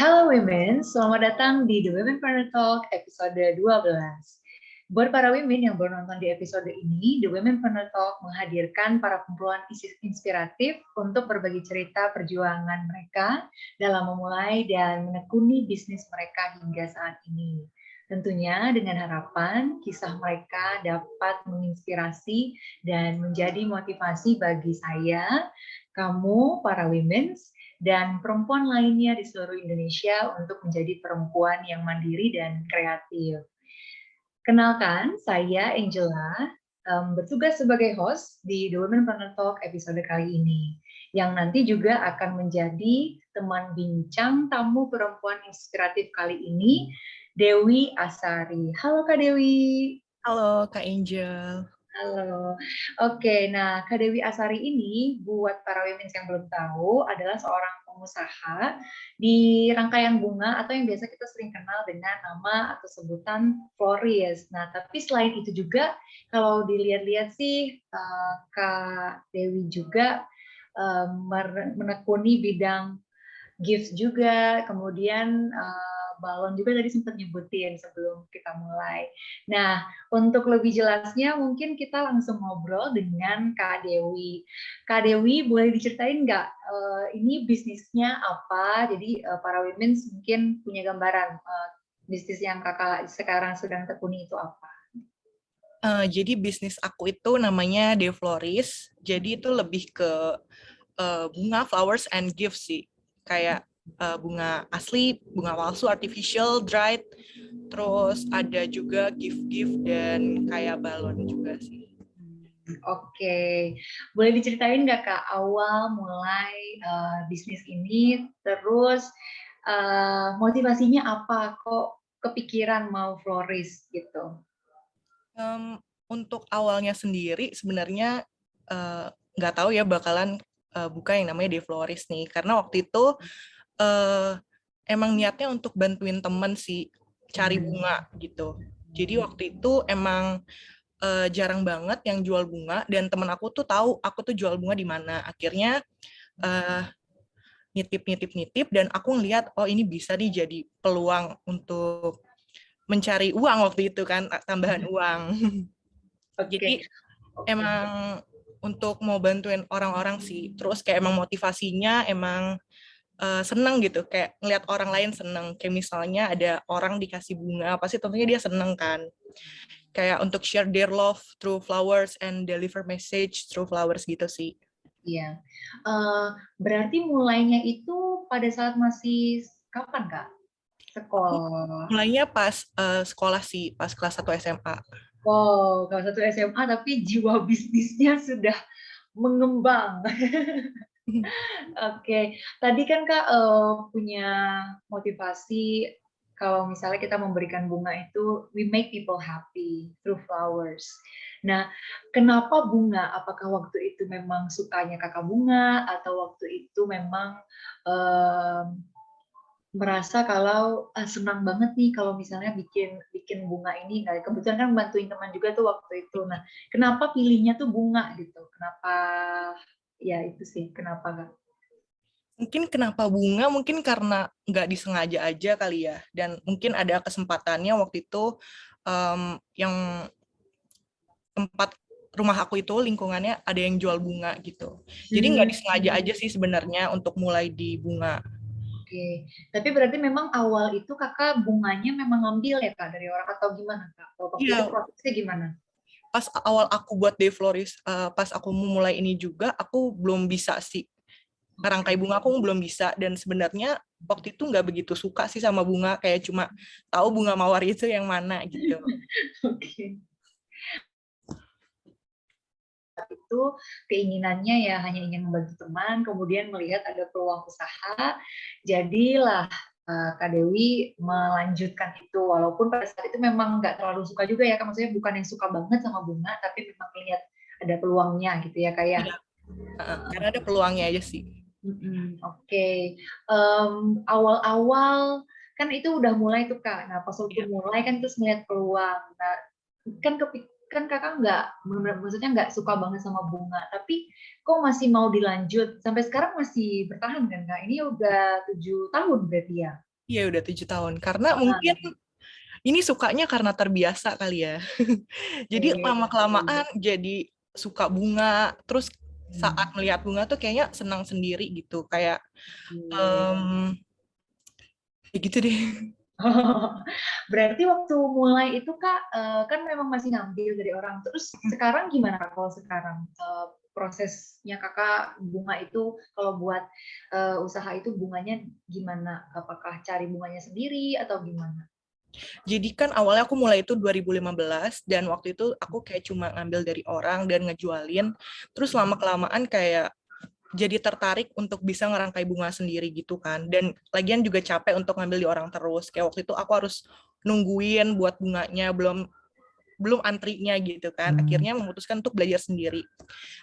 Halo Women, selamat datang di The Womenpreneur Talk episode 12. Buat para women yang baru nonton di episode ini, The Womenpreneur Talk menghadirkan para perempuan inspiratif untuk berbagi cerita perjuangan mereka dalam memulai dan menekuni bisnis mereka hingga saat ini. Tentunya dengan harapan kisah mereka dapat menginspirasi dan menjadi motivasi bagi saya, kamu, para women, dan perempuan lainnya di seluruh Indonesia untuk menjadi perempuan yang mandiri dan kreatif. Kenalkan, saya Angela, bertugas sebagai host di The Womenpreneur Talk episode kali ini, yang nanti juga akan menjadi teman bincang tamu perempuan inspiratif kali ini, Dewi Asari. Halo Kak Dewi. Halo Kak Angel. Halo. Oke, nah Kak Dewi Asari ini buat para women yang belum tahu adalah seorang pengusaha di rangkaian bunga atau yang biasa kita sering kenal dengan nama atau sebutan florist. Nah, tapi selain itu juga kalau dilihat-lihat sih Kak Dewi juga menekuni bidang gift juga, kemudian balon juga tadi sempat nyebutin sebelum kita mulai. Nah, untuk lebih jelasnya mungkin kita langsung ngobrol dengan Kak Dewi. Kak Dewi, boleh diceritain nggak ini bisnisnya apa? Jadi para women mungkin punya gambaran bisnis yang kakak sekarang sedang tekuni itu apa? Jadi bisnis aku itu namanya De Floris. Jadi itu lebih ke bunga, flowers, and gifts sih. Kayak bunga asli, bunga palsu, artificial, dried. Terus ada juga gift-gift dan kayak balon juga sih. Oke, boleh diceritain nggak Kak awal mulai bisnis ini, terus motivasinya apa kok kepikiran mau florist gitu? Untuk awalnya sendiri sebenarnya nggak tahu ya bakalan buka yang namanya De Floris nih. Karena waktu itu emang niatnya untuk bantuin temen sih cari bunga gitu. Jadi waktu itu emang jarang banget yang jual bunga dan temen aku tuh tahu aku tuh jual bunga di mana. Akhirnya nitip dan aku ngeliat oh ini bisa nih jadi peluang untuk mencari uang waktu itu kan, tambahan uang. Jadi Oke. emang untuk mau bantuin orang-orang sih. Terus kayak emang motivasinya emang seneng gitu, kayak ngeliat orang lain seneng. Kayak misalnya ada orang dikasih bunga, pasti tentunya dia seneng kan. Kayak untuk share their love through flowers and deliver message through flowers gitu sih. Iya. Berarti mulainya itu pada saat masih kapan Kak? Aku Sekolah. mulainya pas sekolah sih, pas kelas 1 SMA. Wow, kelas 1 SMA tapi jiwa bisnisnya sudah mengembang. Oke, tadi kan Kak punya motivasi kalau misalnya kita memberikan bunga itu we make people happy through flowers. Nah, kenapa bunga? Apakah waktu itu memang sukanya Kakak bunga atau waktu itu memang merasa kalau senang banget nih kalau misalnya bikin bunga ini. Nah, kebetulan kan bantuin teman juga tuh waktu itu. Nah, kenapa pilihnya tuh bunga gitu? Kenapa ya itu sih kenapa Kak? Mungkin kenapa bunga, mungkin karena nggak disengaja aja kali ya. Dan mungkin ada kesempatannya waktu itu yang tempat rumah aku itu lingkungannya ada yang jual bunga gitu. Jadi nggak disengaja aja sih sebenarnya untuk mulai di bunga. Oke, tapi berarti memang awal itu Kakak bunganya memang ngambil ya Kak dari orang atau gimana Kak? Waktu itu Iya, prosesnya gimana? pas awal aku buat De Floris, pas aku mulai ini juga, aku belum bisa sih. Ngerangkai bunga aku belum bisa, dan sebenarnya waktu itu nggak begitu suka sih sama bunga, kayak cuma tahu bunga mawar itu yang mana gitu. Oke. Itu keinginannya ya hanya ingin membantu teman, kemudian melihat ada peluang usaha, jadilah Kak Dewi melanjutkan itu, walaupun pada saat itu memang nggak terlalu suka juga ya, Kak, maksudnya bukan yang suka banget sama bunga, tapi memang melihat ada peluangnya gitu ya, Kak ya. Iya, karena ada peluangnya aja sih. Oke. Awal-awal kan itu udah mulai tuh Kak. Nah pas waktu Iya. mulai kan terus melihat peluang. Nah kan kan kakak nggak, maksudnya nggak suka banget sama bunga. Tapi kok masih mau dilanjut? Sampai sekarang masih bertahan kan Kak? Ini udah 7 tahun berarti ya? Iya udah 7 tahun. Karena Ah, mungkin ini sukanya karena terbiasa kali ya. Jadi lama-kelamaan jadi suka bunga. Terus saat melihat bunga tuh kayaknya senang sendiri gitu. Kayak em, ya gitu deh. Berarti waktu mulai itu Kak, kan memang masih ngambil dari orang. Terus sekarang gimana Kak, kalau sekarang prosesnya Kakak bunga itu kalau buat usaha itu bunganya gimana? Apakah cari bunganya sendiri atau gimana? Jadi kan awalnya aku mulai itu 2015 dan waktu itu aku kayak cuma ngambil dari orang dan ngejualin. Terus lama-kelamaan kayak jadi tertarik untuk bisa ngerangkai bunga sendiri gitu kan. Dan lagian juga capek untuk ngambil di orang terus. Kayak waktu itu aku harus nungguin buat bunganya, belum belum antrinya gitu kan. Akhirnya memutuskan untuk belajar sendiri.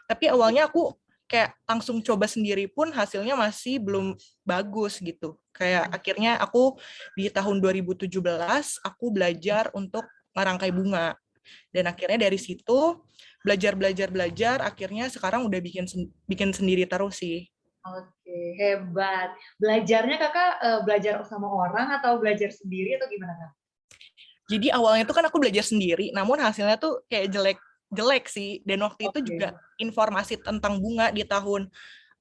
Tapi awalnya aku kayak langsung coba sendiri pun hasilnya masih belum bagus gitu. Kayak akhirnya aku di tahun 2017 aku belajar untuk merangkai bunga. Dan akhirnya dari situ belajar akhirnya sekarang udah bikin sendiri terus sih. Oke, hebat. Belajarnya Kakak belajar sama orang atau belajar sendiri atau gimana Kak? Jadi awalnya tuh kan aku belajar sendiri, namun hasilnya tuh kayak jelek sih. Dan waktu itu Oke, juga informasi tentang bunga di tahun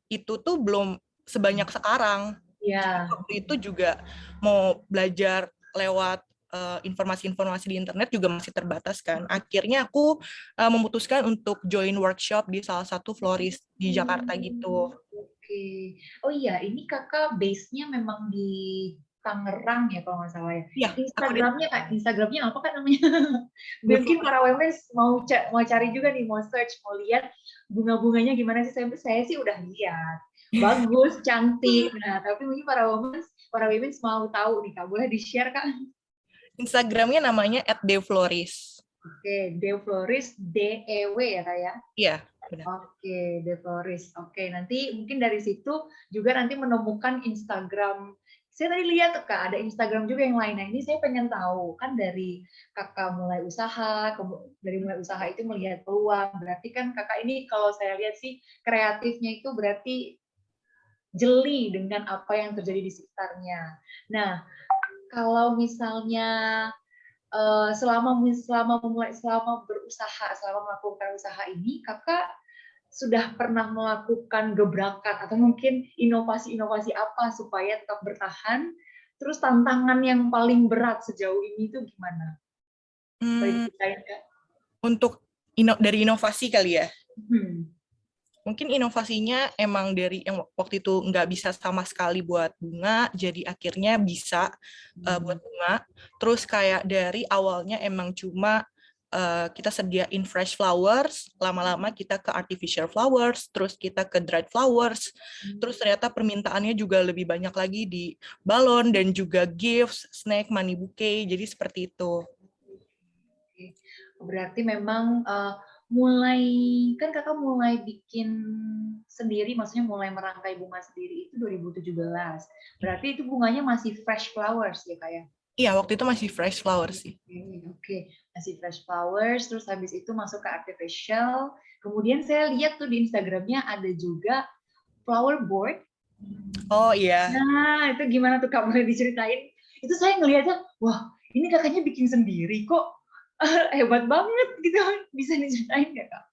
itu tuh belum sebanyak sekarang. Jadi ya. waktu itu juga mau belajar lewat informasi-informasi di internet juga masih terbatas kan. Akhirnya aku memutuskan untuk join workshop di salah satu florist di Jakarta gitu. Oke. Oh iya, ini Kakak base-nya memang di Tangerang ya kalau nggak salah ya. Iya, aku di Instagramnya Kak, Instagramnya apa Kak namanya? Mungkin Devlog. para women mau cari juga nih, mau search, mau lihat bunga-bunganya gimana sih. Saya sih udah lihat. Bagus, cantik. Nah, tapi mungkin para women mau tahu nih Kak, boleh di-share Kak? Instagramnya namanya @devloris. Oke, Dew Floris, DEW ya Kak ya? Iya, benar. Oke, The Florist. Oke, nanti mungkin dari situ juga nanti menemukan Instagram. Saya tadi lihat Kak, ada Instagram juga yang lain. Nah, ini saya pengen tahu, kan dari Kakak mulai usaha, dari mulai usaha itu melihat peluang. Berarti kan Kakak ini kalau saya lihat sih kreatifnya itu berarti jeli dengan apa yang terjadi di sekitarnya. Nah, kalau misalnya selama berusaha, selama melakukan usaha ini, Kakak sudah pernah melakukan gebrakan atau mungkin inovasi-inovasi apa supaya tetap bertahan? Terus tantangan yang paling berat sejauh ini itu gimana? Boleh Hmm, diceritain Kak? untuk dari inovasi kali ya. Hmm. Mungkin inovasinya emang dari yang waktu itu nggak bisa sama sekali buat bunga, jadi akhirnya bisa buat bunga. Terus kayak dari awalnya emang cuma kita sediain fresh flowers, lama-lama kita ke artificial flowers, terus kita ke dried flowers, terus ternyata permintaannya juga lebih banyak lagi di balon dan juga gifts, snack, money bouquet, jadi seperti itu. Berarti memang kan kakak mulai bikin sendiri, maksudnya mulai merangkai bunga sendiri itu 2017. Berarti itu bunganya masih fresh flowers ya kak ya? Iya, waktu itu masih fresh flowers sih. Oke, masih fresh flowers, terus habis itu masuk ke artificial. Kemudian saya lihat tuh di Instagramnya ada juga flower board. Oh iya. Nah, itu gimana tuh Kak? Boleh diceritain? Itu saya ngelihatnya, wah, ini kakaknya bikin sendiri kok. Hebat banget gitu. Bisa diceritain nggak Kak?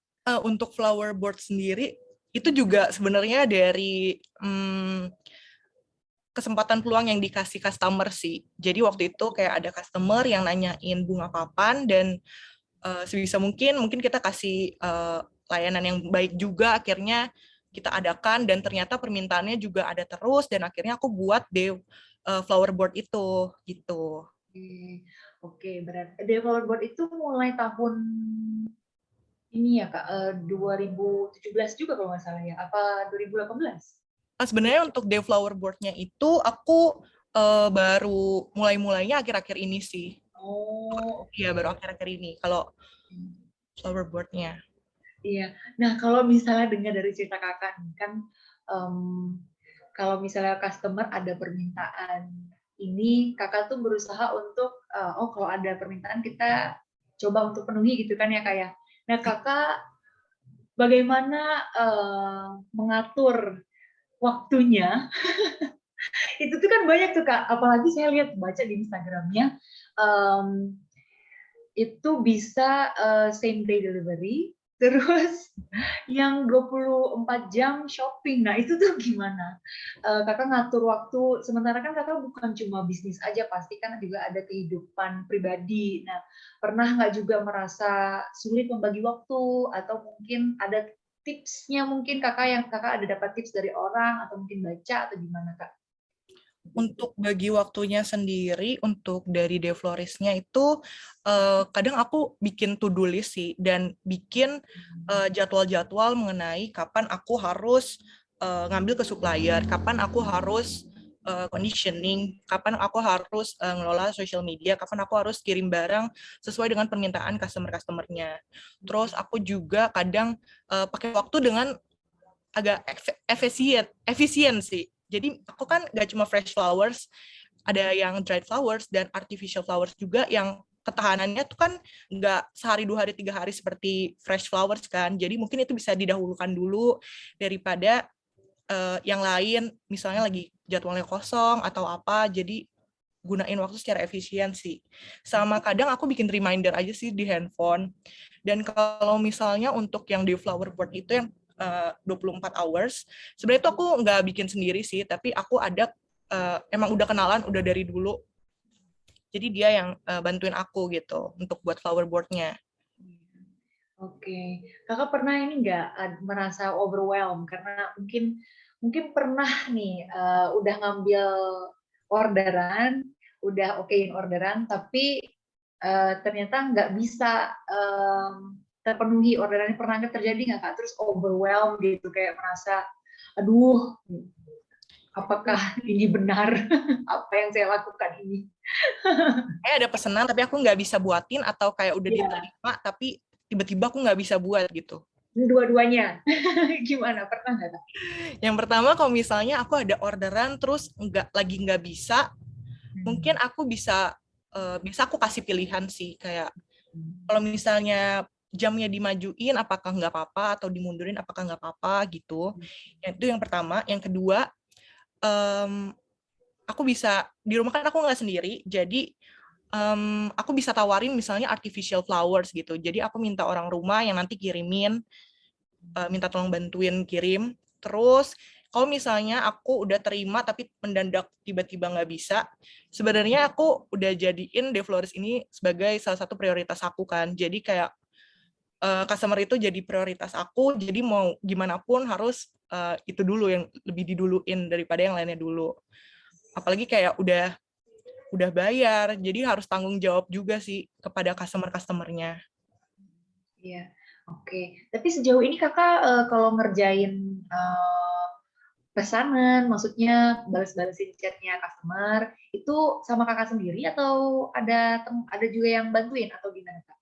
Untuk flower board sendiri itu juga sebenarnya dari kesempatan peluang yang dikasih customer sih. Jadi waktu itu kayak ada customer yang nanyain bunga kapan dan sebisa mungkin kita kasih layanan yang baik juga, akhirnya kita adakan dan ternyata permintaannya juga ada terus dan akhirnya aku buat deh flower board itu gitu. Oke, berarti flower board itu mulai tahun ini ya Kak, 2017 juga kalau nggak salah ya, apa 2018? Sebenarnya untuk day flower board-nya itu aku baru mulai-mulainya akhir-akhir ini sih. Oh, Iya, baru oke. akhir-akhir ini kalau flower board-nya. Iya. Nah, kalau misalnya dengar dari cerita kakak nih, kan em, kalau misalnya customer ada permintaan ini, kakak tuh berusaha untuk, oh kalau ada permintaan kita coba untuk penuhi gitu kan ya kak ya. Nah kakak bagaimana mengatur waktunya Itu tuh kan banyak tuh Kak, apalagi saya lihat baca di Instagramnya, um, itu bisa same day delivery, terus yang 24 jam shopping. Nah, itu tuh gimana? Kakak ngatur waktu, sementara kan kakak bukan cuma bisnis aja, pasti kan juga ada kehidupan pribadi. Nah, pernah nggak juga merasa sulit membagi waktu, atau mungkin ada tipsnya, mungkin kakak ada dapat tips dari orang, atau mungkin baca, atau gimana Kak? Untuk bagi waktunya sendiri, untuk dari Devlorisnya itu kadang aku bikin to-do list sih, dan bikin jadwal-jadwal mengenai kapan aku harus ngambil ke supplier, kapan aku harus conditioning, kapan aku harus ngelola social media, kapan aku harus kirim barang sesuai dengan permintaan customer-customernya. Terus aku juga kadang pakai waktu dengan agak efisien sih. Jadi aku kan nggak cuma fresh flowers, ada yang dried flowers dan artificial flowers juga yang ketahanannya tuh kan nggak sehari, 2 hari, 3 hari seperti fresh flowers kan. Jadi mungkin itu bisa didahulukan dulu daripada yang lain, misalnya lagi jadwalnya kosong atau apa. Jadi gunain waktu secara efisien sih. Sama kadang aku bikin reminder aja sih di handphone. Dan kalau misalnya untuk yang di flower board itu yang 24 hours, sebenarnya itu aku nggak bikin sendiri sih, tapi aku ada emang udah kenalan udah dari dulu. Jadi dia yang bantuin aku gitu untuk buat flower board-nya. Oke, kakak pernah ini nggak merasa overwhelmed karena mungkin mungkin pernah nih udah ngambil orderan, udah okein orderan, tapi ternyata nggak bisa terpenuhi orderannya. Pernah nggak terjadi nggak kak? Terus overwhelmed gitu, kayak merasa, aduh, apakah ini benar apa yang saya lakukan ini? Ada pesanan tapi aku nggak bisa buatin, atau kayak udah Iya, diterima tapi tiba-tiba aku nggak bisa buat gitu. dua-duanya. Gimana? Pernah nggak kak? Yang pertama, kalau misalnya aku ada orderan terus nggak bisa, mungkin aku bisa aku kasih pilihan sih, kayak kalau misalnya jamnya dimajuin apakah nggak apa-apa, atau dimundurin apakah nggak apa-apa gitu. Itu yang pertama. Yang kedua, aku bisa di rumah kan aku nggak sendiri, jadi aku bisa tawarin misalnya artificial flowers gitu. Jadi aku minta orang rumah yang nanti kirimin, minta tolong bantuin kirim. Terus kalau misalnya aku udah terima tapi mendadak tiba-tiba nggak bisa, sebenarnya aku udah jadiin De Flores ini sebagai salah satu prioritas aku kan. Jadi kayak customer itu jadi prioritas aku, jadi mau gimana pun harus itu dulu yang lebih diduluin daripada yang lainnya dulu. Apalagi kayak udah bayar, jadi harus tanggung jawab juga sih kepada customer-customernya. Iya, oke. Tapi sejauh ini kakak kalau ngerjain pesanan, maksudnya balas-balasin chatnya customer, itu sama kakak sendiri atau ada juga yang bantuin atau gimana kak?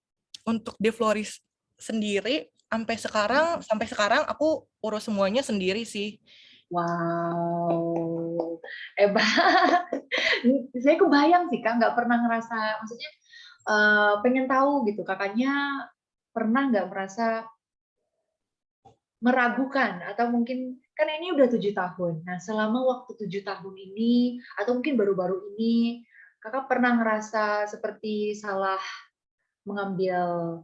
Untuk De Flores sendiri, sampai sekarang aku urus semuanya sendiri sih. Wow, hebat. Saya kebayang sih kak, nggak pernah ngerasa, maksudnya pengen tahu gitu, kakaknya pernah nggak merasa meragukan, atau mungkin kan ini udah 7 tahun. Nah, selama waktu 7 tahun ini, atau mungkin baru-baru ini, kakak pernah ngerasa seperti salah mengambil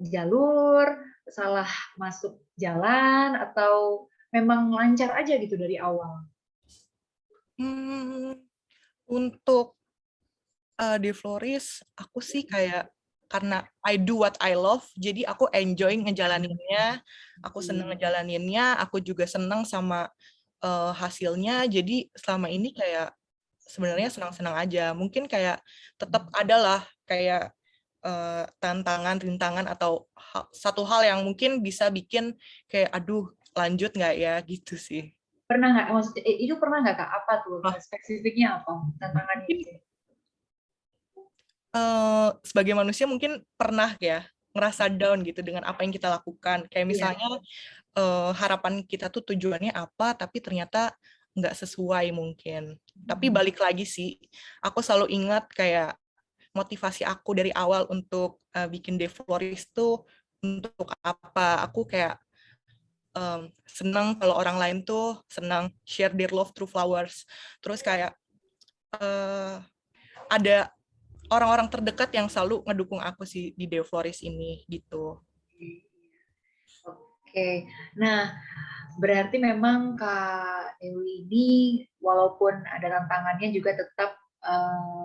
jalur, salah masuk jalan, atau memang lancar aja gitu dari awal? Hmm, untuk De Flores, aku sih kayak karena I do what I love, jadi aku enjoy ngejalaninnya, aku seneng ngejalaninnya, aku juga seneng sama hasilnya. Jadi selama ini kayak sebenarnya senang-senang aja. Mungkin kayak tetap ada lah kayak tantangan, rintangan, atau satu hal yang mungkin bisa bikin kayak aduh lanjut nggak ya gitu sih. Pernah nggak, maksudnya itu pernah nggak kak? Apa tuh Wah, spesifiknya, apa tantangannya mungkin itu? sebagai manusia mungkin pernah ya ngerasa down gitu dengan apa yang kita lakukan. Kayak Iya. misalnya harapan kita tuh tujuannya apa, tapi ternyata nggak sesuai mungkin. Tapi balik lagi sih, aku selalu ingat kayak motivasi aku dari awal untuk bikin De Flores tuh untuk apa. Aku kayak senang kalau orang lain tuh senang share their love through flowers. Terus kayak ada orang-orang terdekat yang selalu ngedukung aku sih di Deo Floris ini gitu. Oke, nah berarti memang Kak Dewi ini walaupun ada tantangannya juga tetap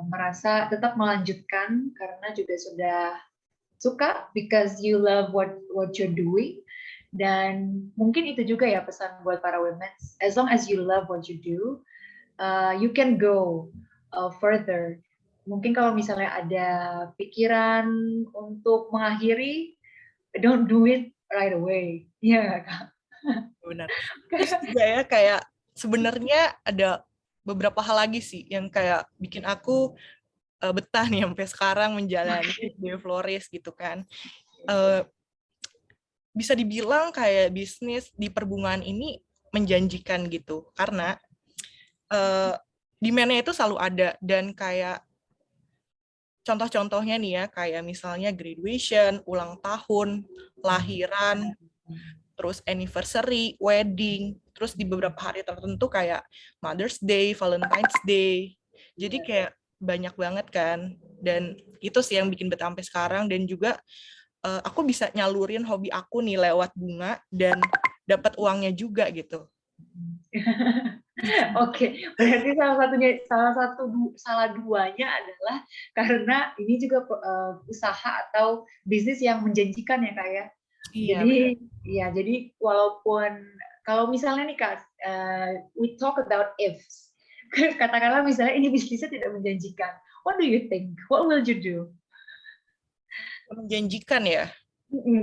merasa tetap melanjutkan karena juga sudah suka because you love what you're doing. Dan mungkin itu juga ya pesan buat para women, as long as you love what you do, you can go further. Mungkin kalau misalnya ada pikiran untuk mengakhiri, don't do it right away. Iya nggak, Kak? Benar. Terus juga ya kayak sebenarnya ada beberapa hal lagi sih yang kayak bikin aku betah nih sampai sekarang menjalani Deo Floris gitu kan. Bisa dibilang kayak bisnis di perbungaan ini menjanjikan gitu karena demand-nya itu selalu ada dan kayak contoh-contohnya nih ya kayak misalnya graduation, ulang tahun, lahiran, terus anniversary, wedding, terus di beberapa hari tertentu kayak Mother's Day, Valentine's Day. Jadi kayak banyak banget kan. Dan itu sih yang bikin betah sampai sekarang dan juga aku bisa nyalurin hobi aku nih lewat bunga dan dapat uangnya juga gitu. Oke, berarti salah duanya adalah karena ini juga usaha atau bisnis yang menjanjikan ya, Kak ya. Iya, Jadi benar. ya, jadi walaupun kalau misalnya nih Kak, we talk about ifs. Katakanlah misalnya ini bisnisnya tidak menjanjikan. What do you think? What will you do? Menjanjikan ya.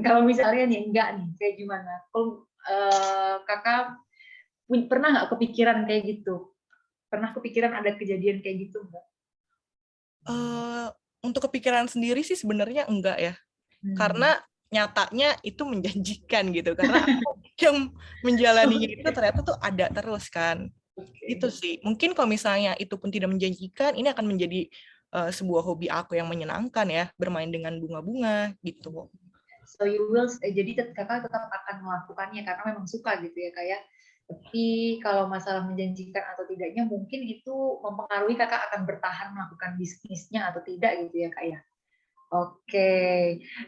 Kalau misalnya nih enggak nih, kayak gimana? Kalau Kakak pernah nggak kepikiran kayak gitu? Pernah kepikiran ada kejadian kayak gitu nggak? Untuk kepikiran sendiri sih sebenarnya enggak ya. Karena nyatanya itu menjanjikan gitu. Karena aku yang menjalaninya itu ternyata tuh ada terus kan. Itu sih. Mungkin kalau misalnya itu pun tidak menjanjikan, ini akan menjadi sebuah hobi aku yang menyenangkan ya, bermain dengan bunga-bunga gitu. So you will, jadi Kakak tetap akan melakukannya karena memang suka gitu ya Kak ya. Tapi kalau masalah menjanjikan atau tidaknya mungkin itu mempengaruhi Kakak akan bertahan melakukan bisnisnya atau tidak gitu ya Kak ya. Oke.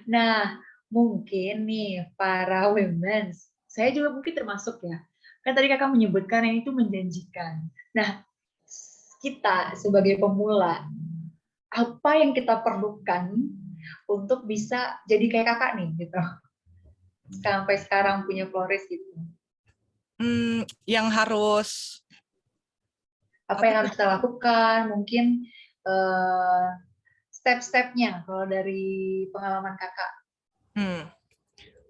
Nah, mungkin nih para women, saya juga mungkin termasuk ya. Kan tadi Kakak menyebutkan yang itu menjanjikan. Nah, kita sebagai pemula, apa yang kita perlukan untuk bisa jadi kayak Kakak nih gitu. Sampai sekarang punya Flores gitu. Yang harus Apa yang harus kita lakukan? Mungkin step-stepnya kalau dari pengalaman Kakak.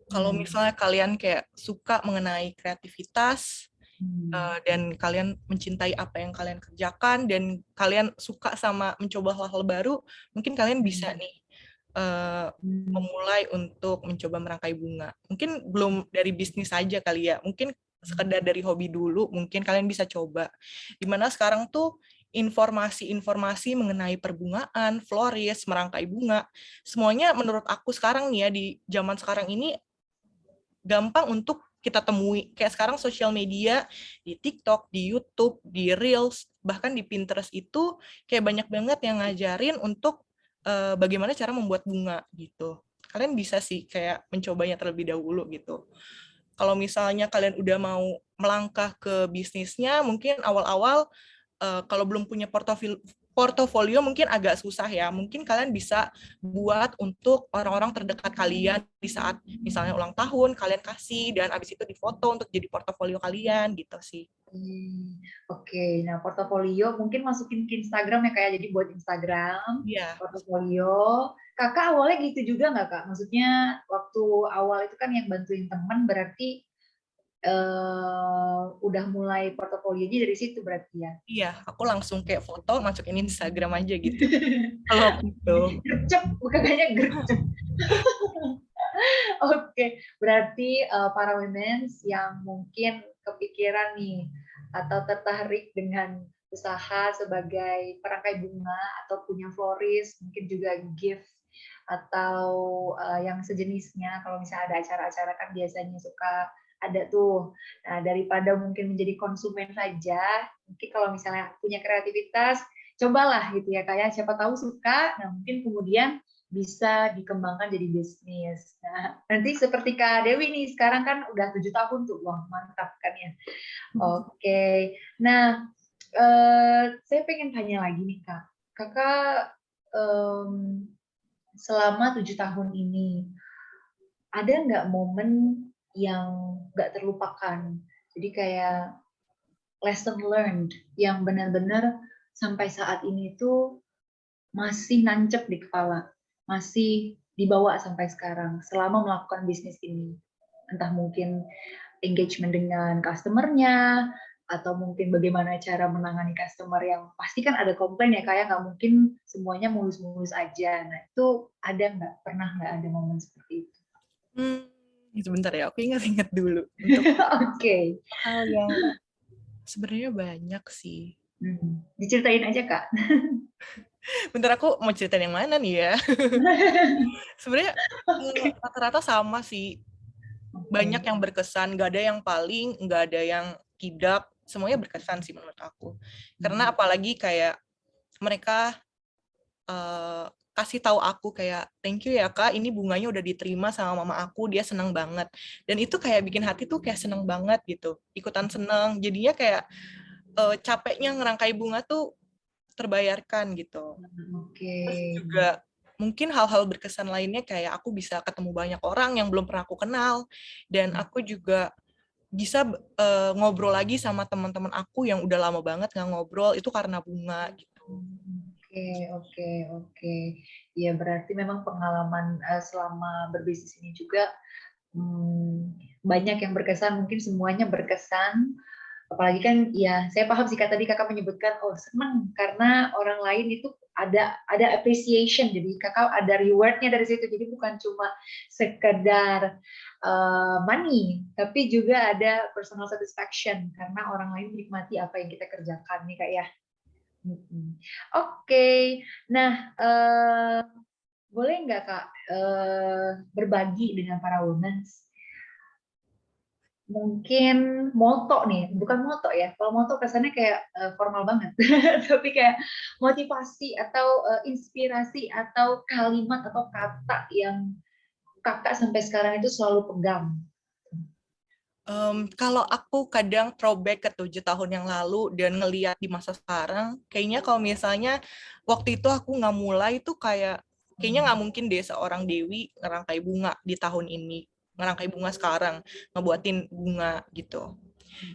Kalau misalnya kalian kayak suka mengenai kreativitas dan kalian mencintai apa yang kalian kerjakan dan kalian suka sama mencoba hal-hal baru, mungkin kalian bisa nih memulai untuk mencoba merangkai bunga. Mungkin belum dari bisnis saja kali ya, mungkin sekedar dari hobi dulu, mungkin kalian bisa coba. Dimana sekarang tuh informasi-informasi mengenai perbungaan, floris, merangkai bunga, semuanya menurut aku sekarang nih ya, di zaman sekarang ini gampang untuk kita temui. Kayak sekarang sosial media di TikTok, di YouTube, di Reels, bahkan di Pinterest itu kayak banyak banget yang ngajarin untuk bagaimana cara membuat bunga gitu. Kalian bisa sih kayak mencobanya terlebih dahulu gitu. Kalau misalnya kalian udah mau melangkah ke bisnisnya, mungkin awal-awal kalau belum punya portofolio mungkin agak susah ya. Mungkin kalian bisa buat untuk orang-orang terdekat kalian di saat misalnya ulang tahun, kalian kasih dan abis itu difoto untuk jadi portofolio kalian gitu sih. Oke, nah portofolio mungkin masukin ke Instagram ya kayak jadi buat Instagram, Iya. portofolio. Kakak awalnya gitu juga nggak Kak? Maksudnya waktu awal itu kan yang bantuin teman berarti udah mulai portofolionya dari situ berarti ya? Iya, aku langsung kayak foto masukin Instagram aja gitu. Kalau gitu. Gercep, bukannya gercep. Oke, berarti para women yang mungkin kepikiran nih atau tertarik dengan usaha sebagai perangkai bunga atau punya florist, mungkin juga gift atau yang sejenisnya. Kalau misalnya ada acara-acara kan biasanya suka ada tuh. Nah, daripada mungkin menjadi konsumen saja, mungkin kalau misalnya punya kreativitas, cobalah gitu ya kayak siapa tahu suka, nah mungkin kemudian bisa dikembangkan jadi bisnis. Nah, nanti seperti Kak Dewi nih, sekarang kan udah 7 tahun tuh, wah mantap kan ya. Oke, nah saya pengen tanya lagi nih Kak, Kakak selama 7 tahun ini, ada nggak momen yang nggak terlupakan? Jadi kayak lesson learned yang benar-benar sampai saat ini tuh masih nancep di kepala, masih dibawa sampai sekarang selama melakukan bisnis ini. Entah mungkin engagement dengan customer-nya, atau mungkin bagaimana cara menangani customer yang pasti kan ada komplain ya, kayak nggak mungkin semuanya mulus-mulus aja. Nah itu ada nggak? Pernah nggak ada momen seperti itu? Sebentar ya, aku ingat-ingat dulu. Untuk Oke. hal yang sebenarnya banyak sih. Diceritain aja Kak. Bentar, aku mau ceritain yang mana nih ya? Sebenarnya rata-rata sama sih. Banyak yang berkesan, nggak ada yang paling, nggak ada yang tidak. Semuanya berkesan sih menurut aku. Karena apalagi kayak mereka kasih tahu aku kayak thank you ya Kak, ini bunganya udah diterima sama mama aku, dia senang banget. Dan itu kayak bikin hati tuh kayak senang banget gitu. Ikutan senang. Jadinya kayak capeknya ngerangkai bunga tuh terbayarkan gitu. Terus Oke. juga mungkin hal-hal berkesan lainnya kayak aku bisa ketemu banyak orang yang belum pernah aku kenal, dan aku juga bisa ngobrol lagi sama teman-teman aku yang udah lama banget nggak ngobrol, itu karena bunga gitu. Oke. Ya berarti memang pengalaman selama berbisnis ini juga banyak yang berkesan, mungkin semuanya berkesan. Apalagi kan ya saya paham sih Kak, tadi Kakak menyebutkan oh senang karena orang lain itu ada appreciation, jadi Kakak ada rewardnya dari situ, jadi bukan cuma sekedar money tapi juga ada personal satisfaction karena orang lain menikmati apa yang kita kerjakan nih Kak ya. Oke, nah boleh nggak Kak berbagi dengan para women mungkin moto nih, bukan moto ya, kalau moto kesannya kayak formal banget, tapi kayak motivasi atau inspirasi atau kalimat atau kata yang kakak sampai sekarang itu selalu pegang. Kalau aku kadang throwback ke 7 tahun yang lalu dan ngeliat di masa sekarang, kayaknya kalau misalnya waktu itu aku nggak mulai tuh kayaknya nggak mungkin deh seorang Dewi ngerangkai bunga di tahun ini, ngerangkai bunga sekarang, ngebuatin bunga gitu.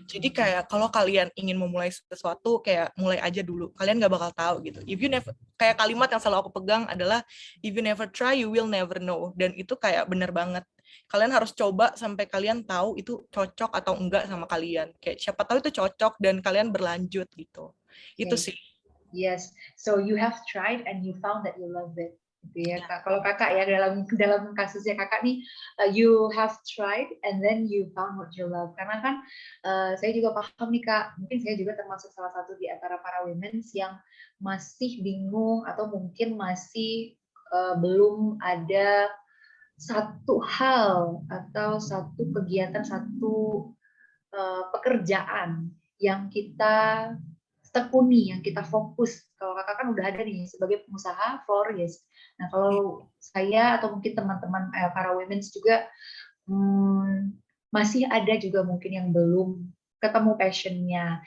Jadi kayak kalau kalian ingin memulai sesuatu, kayak mulai aja dulu. Kalian nggak bakal tahu gitu. If you never, kayak kalimat yang selalu aku pegang adalah if you never try, you will never know. Dan itu kayak bener banget. Kalian harus coba sampai kalian tahu itu cocok atau enggak sama kalian. Kayak siapa tahu itu cocok dan kalian berlanjut gitu. Itu Okay. sih. Yes, so you have tried and you found that you love it. Gitu ya, Kak. Kalau kakak ya dalam kasusnya kakak nih, you have tried and then you found what you love. Karena kan saya juga paham nih Kak, mungkin saya juga termasuk salah satu di antara para women yang masih bingung atau mungkin masih belum ada satu hal atau satu kegiatan, satu pekerjaan yang kita tekuni, yang kita fokus. Kalau kakak kan udah ada nih sebagai pengusaha florist. Nah kalau saya atau mungkin teman-teman para women juga masih ada juga mungkin yang belum ketemu passionnya.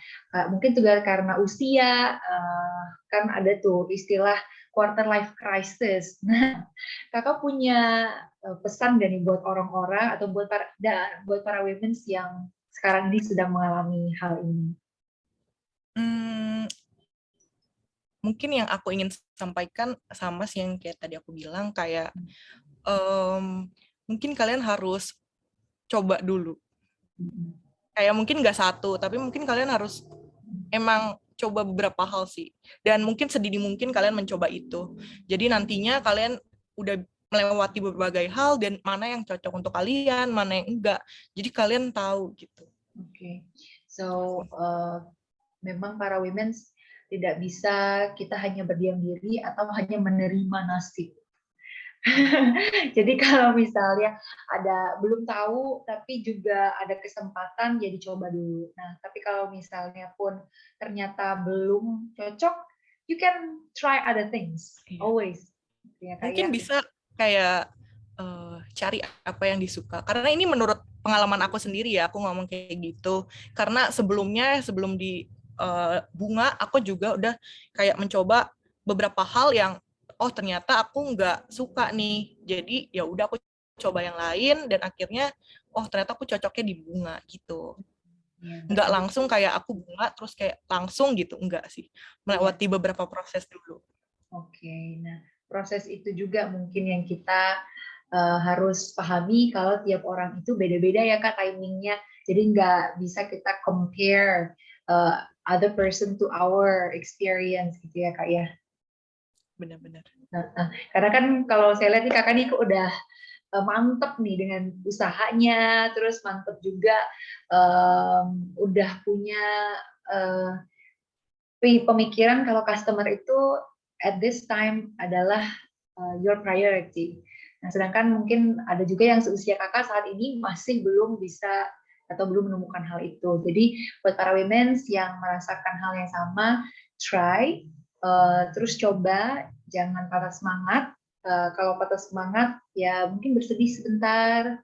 Mungkin juga karena usia, kan ada tuh istilah quarter life crisis. Nah, kakak punya pesan gak nih buat orang-orang atau buat para women yang sekarang ini sedang mengalami hal ini? Mungkin yang aku ingin sampaikan sama sih yang kayak tadi aku bilang, kayak mungkin kalian harus coba dulu. Kayak mungkin nggak satu, tapi mungkin kalian harus emang coba beberapa hal sih. Dan mungkin sedini mungkin kalian mencoba itu. Jadi nantinya kalian udah melewati berbagai hal dan mana yang cocok untuk kalian, mana yang enggak. Jadi kalian tahu gitu. Oke, so memang para women tidak bisa kita hanya berdiam diri atau hanya menerima nasib. Jadi kalau misalnya belum tahu tapi juga ada kesempatan, jadi coba dulu. Nah, tapi kalau misalnya pun ternyata belum cocok, you can try other things Iya. always. Ya Kak Mungkin ya. bisa kayak cari apa yang disuka. Karena ini menurut pengalaman aku sendiri ya, aku ngomong kayak gitu. Karena sebelum di bunga, aku juga udah kayak mencoba beberapa hal yang ternyata aku nggak suka nih. Jadi ya udah aku coba yang lain dan akhirnya ternyata aku cocoknya di bunga gitu. Iya, Nggak berarti langsung kayak aku bunga terus kayak langsung gitu, enggak sih. iya. Melewati beberapa proses dulu. Oke. Nah, proses itu juga mungkin yang kita harus pahami kalau tiap orang itu beda-beda ya Kak timingnya. Jadi nggak bisa kita compare other person to our experience gitu ya Kak ya. Benar-benar. Karena kan kalau saya lihat nih Kakak nih udah mantep nih dengan usahanya, terus mantep juga udah punya uh, pemikiran kalau customer itu at this time adalah your priority. Nah, sedangkan mungkin ada juga yang seusia kakak saat ini masih belum bisa atau belum menemukan hal itu. Jadi buat para women yang merasakan hal yang sama, try, terus coba, jangan patah semangat. Kalau patah semangat, ya mungkin bersedih sebentar,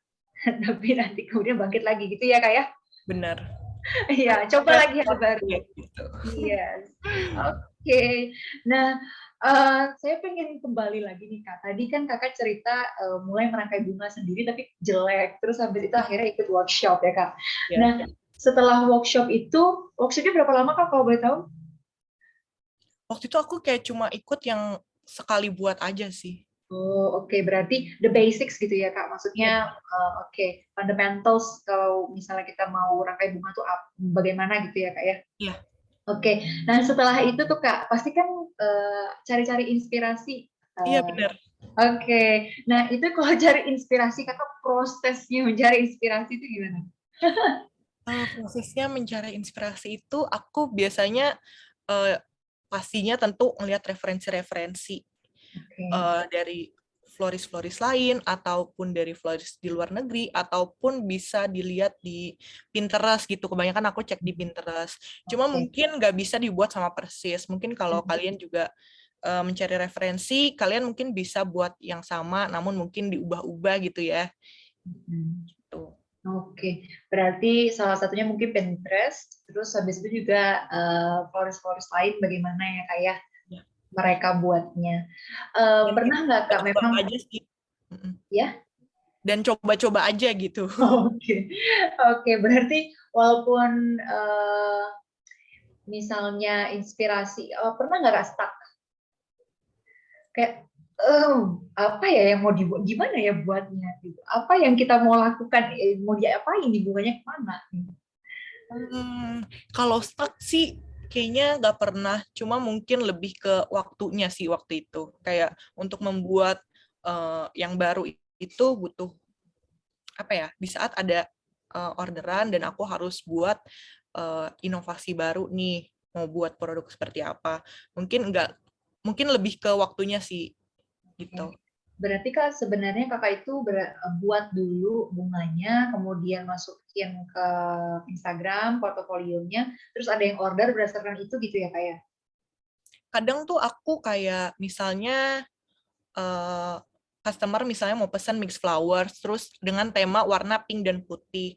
tapi nanti kemudian bangkit lagi gitu ya kak ya. Benar. Iya, coba lagi hal baru. Gitu. Yes. Oke. Nah, saya pengen kembali lagi nih Kak. Tadi kan Kakak cerita mulai merangkai bunga sendiri tapi jelek. Terus habis itu akhirnya ikut workshop ya Kak. Ya. Nah, setelah workshopnya berapa lama Kak kalau boleh tahu? Waktu itu aku kayak cuma ikut yang sekali buat aja sih. Oh, oke. Berarti the basics gitu ya Kak. Iya. Maksudnya oke, fundamentals kalau misalnya kita mau rangkai bunga tuh bagaimana gitu ya Kak ya. Iya. Oke, nah setelah itu tuh Kak, pasti kan cari-cari inspirasi. Iya benar. Oke, nah itu kalau cari inspirasi, Kakak prosesnya mencari inspirasi itu gimana? Prosesnya mencari inspirasi itu aku biasanya uh, pastinya tentu ngelihat referensi-referensi Oke. Dari floris-floris lain ataupun dari floris di luar negeri ataupun bisa dilihat di Pinterest gitu. Kebanyakan aku cek di Pinterest. Cuma Oke. mungkin nggak bisa dibuat sama persis. Mungkin kalau Hmm. kalian juga mencari referensi, kalian mungkin bisa buat yang sama, namun mungkin diubah-ubah gitu ya. Hmm. Tuh. Oke, berarti salah satunya mungkin Pinterest, terus habis itu juga floris-floris lain bagaimana ya Kak ya Ya. mereka buatnya. Dan Pernah nggak Kak coba memang aja sih. ya? Dan coba-coba aja gitu. Oke, oke, berarti walaupun misalnya inspirasi, pernah nggak Kak stuck? Kayak apa ya yang mau dibuat, gimana ya buatnya gitu, apa yang kita mau lakukan, mau diapain nih bunganya kemana gitu. Kalau stuck sih kayaknya nggak pernah, cuma mungkin lebih ke waktunya sih waktu itu. Kayak untuk membuat yang baru itu butuh apa ya? Di saat ada orderan dan aku harus buat inovasi baru nih, mau buat produk seperti apa. Mungkin lebih ke waktunya sih gitu. Berarti Kak sebenarnya Kakak itu buat dulu bunganya, kemudian masukin ke Instagram portofolionya, terus ada yang order berdasarkan itu gitu ya Kak ya? Kadang tuh aku kayak misalnya uh, customer misalnya mau pesan mix flowers terus dengan tema warna pink dan putih.